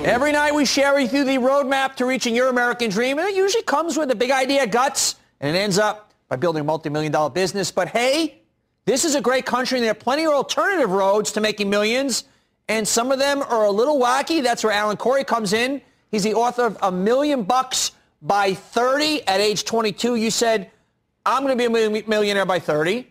Every night we share with you the roadmap to reaching your American dream, and it usually comes with a big idea, guts, and it ends up by building a multi-million-dollar business. But hey, this is a great country, and there are plenty of alternative roads to making millions, and some of them are a little wacky. That's where Alan Corey comes in. He's the author of $1 Million by 30 at age 22. You said, I'm going to be a millionaire by 30,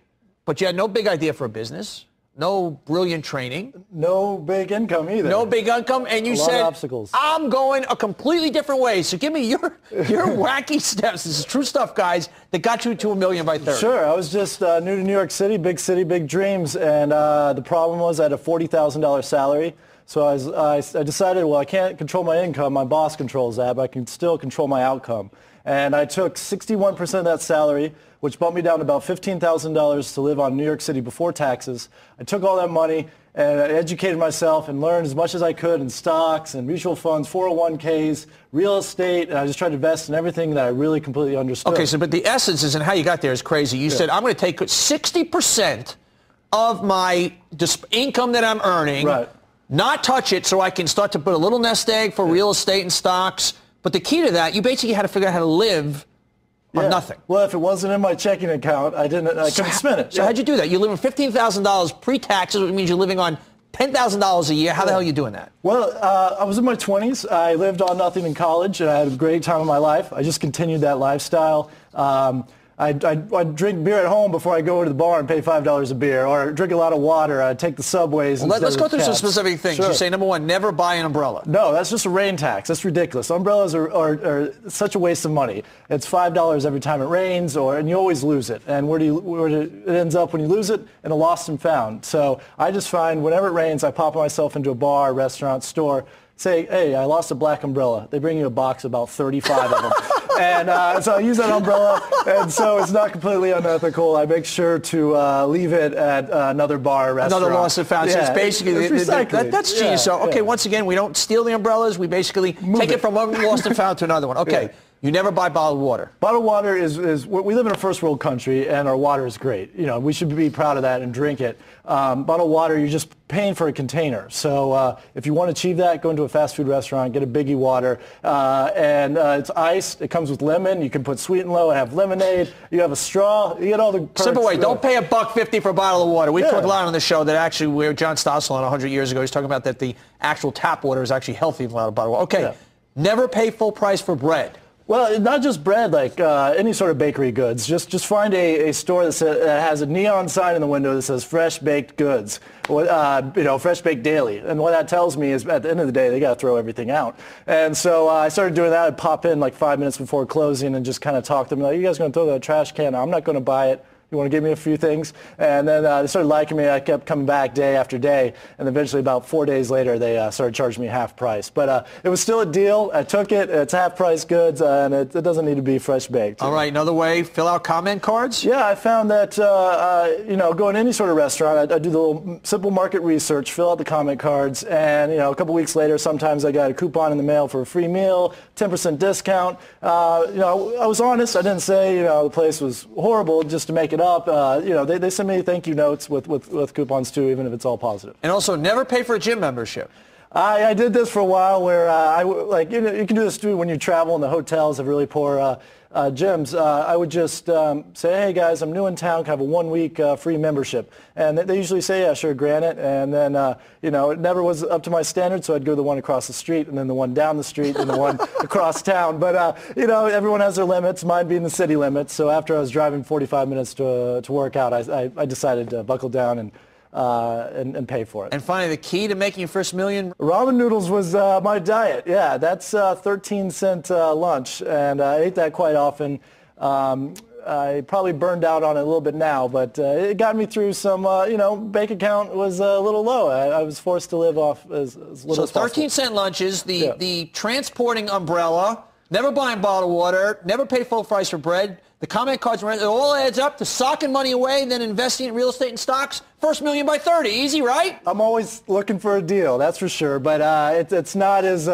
but you had no big idea for a business, no brilliant training. No big income either. No big income, and you said, obstacles. I'm going a completely different way. So give me your wacky steps. This is true stuff, guys, that got you to $1 million by 30. Sure. I was just new to New York City, big dreams, and the problem was I had a $40,000 salary. So I decided, well, I can't control my income. My boss controls that, but I can still control my outcome. And I took 61% of that salary, which bumped me down to about $15,000 to live on New York City before taxes. I took all that money and I educated myself and learned as much as I could in stocks and mutual funds, 401ks, real estate, and I just tried to invest in everything that I really completely understood. Okay, so but the essence is, and how you got there is crazy. You said, I'm going to take 60% of my income that I'm earning, right, not touch it so I can start to put a little nest egg for real estate and stocks. But the key to that, you basically had to figure out how to live on nothing. Well, if it wasn't in my checking account, I couldn't spend it. So how'd you do that? You live on $15,000 pre-taxes, which means you're living on $10,000 a year. How the hell are you doing that? Well, I was in my 20s. I lived on nothing in college, and I had a great time of my life. I just continued that lifestyle. I'd drink beer at home before I go to the bar and pay $5 a beer, or drink a lot of water. I'd take the subways. Well, let's go through some specific things. Sure. You say, number one, never buy an umbrella. No, that's just a rain tax. That's ridiculous. Umbrellas are such a waste of money. It's $5 every time it rains, and you always lose it. And where it ends up when you lose it? In a lost and found. So I just find whenever it rains, I pop myself into a bar, restaurant, store, say, hey, I lost a black umbrella. They bring you a box, about 35 of them. And so I use that umbrella, and so it's not completely unethical. I make sure to leave it at another bar or restaurant. Another lost and found. So it's basically, that's genius. Yeah, so, okay, once again, we don't steal the umbrellas. We basically take it from one lost and found to another one. Okay. Yeah. You never buy bottled water. Bottled water is we live in a first world country, and our water is great. You know, we should be proud of that and drink it. Bottled water, you're just paying for a container. So if you want to achieve that, go into a fast food restaurant, get a Biggie water, and it's iced. It comes with lemon. You can put sweet and low and have lemonade. You have a straw. You get all the perks. Simple way. Don't pay $1.50 for a bottle of water. We talked a lot on the show that actually we were John Stossel on 100 years ago. He's talking about that the actual tap water is actually healthy without a bottle of water. Okay. Never pay full price for bread. Well, not just bread, like any sort of bakery goods. Just find a store that has a neon sign in the window that says fresh baked goods, fresh baked daily. And what that tells me is at the end of the day, they got to throw everything out. And so I started doing that. I'd pop in like 5 minutes before closing and just kind of talk to them like, you guys going to throw that trash can out? I'm not going to buy it. You want to give me a few things? And then they started liking me. I kept coming back day after day. And eventually about 4 days later, they started charging me half price. But it was still a deal. I took it. It's half price goods, and it doesn't need to be fresh baked. All right. Another way, fill out comment cards? Yeah, I found that, go in any sort of restaurant, I do the little simple market research, fill out the comment cards, and, a couple weeks later, sometimes I got a coupon in the mail for a free meal, 10% discount. I was honest. I didn't say, the place was horrible just to make it up. They send me thank you notes with coupons too, even if it's all positive. And also, never pay for a gym membership. I did this for a while where you can do this too when you travel and the hotels have really poor gyms. I would just say, hey guys, I'm new in town, can I have a 1 week free membership? And they usually say, yeah, sure, grant it. And then, it never was up to my standards, so I'd go to the one across the street, and then the one down the street, and the one across town. But, everyone has their limits, mine being the city limits. So after I was driving 45 minutes to work out, I decided to buckle down and pay for it. And finally, the key to making your first million? Ramen noodles was my diet. Yeah, that's 13-cent lunch, and I ate that quite often. I probably burned out on it a little bit now, but it got me through some, bank account was a little low. I was forced to live off as little as possible. So 13-cent lunches, the transporting umbrella, never buying bottled water, never pay full price for bread, the comment cards, it all adds up to socking money away, then investing in real estate and stocks. First million by 30. Easy, right? I'm always looking for a deal, that's for sure. But it's not as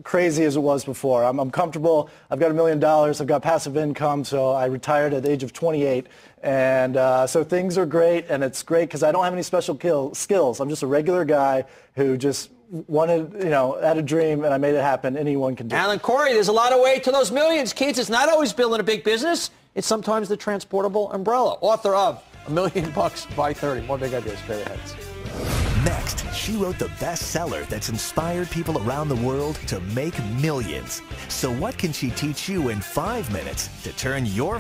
crazy as it was before. I'm comfortable. I've got $1 million. I've got passive income. So I retired at the age of 28. And so things are great. And it's great because I don't have any special skills. I'm just a regular guy who just had a dream, and I made it happen. Anyone can do it. Alan Corey, there's a lot of way to those millions, kids. It's not always building a big business. It's sometimes the transportable umbrella. Author of $1 Million by 30. More big ideas straight ahead. Next, she wrote the bestseller that's inspired people around the world to make millions. So what can she teach you in 5 minutes to turn your